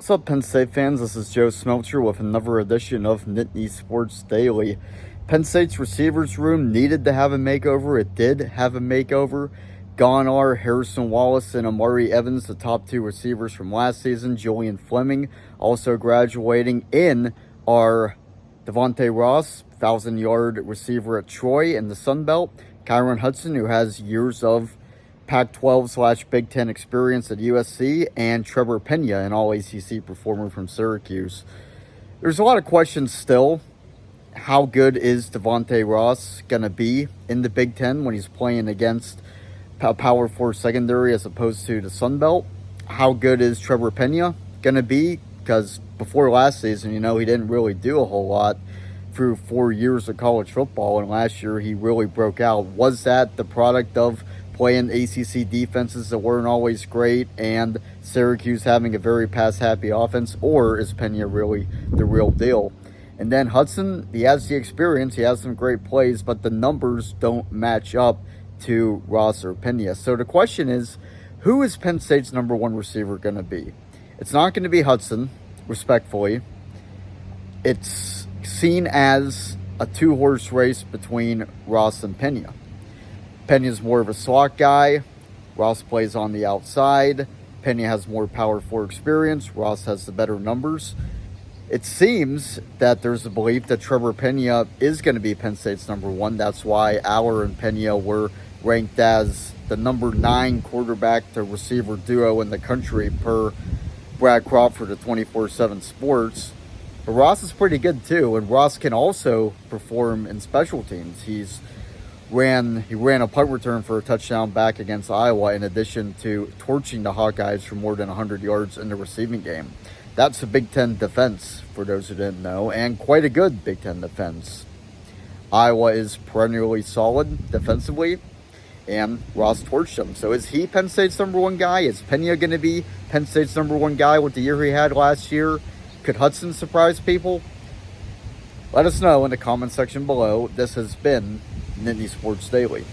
What's up, Penn State fans? This is Joe Smeltzer with another edition of Nittany Sports Daily. Penn State's receivers room needed to have a makeover. It did have a makeover. Gone are Harrison Wallace and Amari Evans, the top two receivers from last season. Julian Fleming also graduating. In are Devontae Ross, 1,000-yard receiver at Troy in the Sun Belt. Kyron Hudson, who has years of Pac-12/Big Ten experience at USC, and Trevor Pena, an all-ACC performer from Syracuse. There's a lot of questions still. How good is Devontae Ross going to be in the Big Ten when he's playing against Power 4 secondary as opposed to the Sun Belt? How good is Trevor Pena going to be? Because before last season, he didn't really do a whole lot through 4 years of college football, and last year he really broke out. Was that the product of playing ACC defenses that weren't always great and Syracuse having a very pass-happy offense, or is Pena really the real deal? And then Hudson, he has the experience, he has some great plays, but the numbers don't match up to Ross or Pena. So the question is, who is Penn State's number one receiver going to be? It's not going to be Hudson, respectfully. It's seen as a two-horse race between Ross and Pena. Pena's more of a slot guy. Ross plays on the outside. Pena has more Power 4 experience. Ross has the better numbers. It seems that there's a belief that Trevor Pena is going to be Penn State's number one. That's why Aller and Pena were ranked as the number 9 quarterback to receiver duo in the country per Brad Crawford at 24/7 Sports. But Ross is pretty good too, and Ross can also perform in special teams. He ran a punt return for a touchdown back against Iowa, in addition to torching the Hawkeyes for more than 100 yards in the receiving game. That's a Big Ten defense, for those who didn't know, and quite a good Big Ten defense. Iowa is perennially solid defensively, and Ross torched them. So is he Penn State's number one guy? Is Pena going to be Penn State's number one guy with the year he had last year? Could Hudson surprise people? Let us know in the comment section below. This has been Nittany Sports Daily.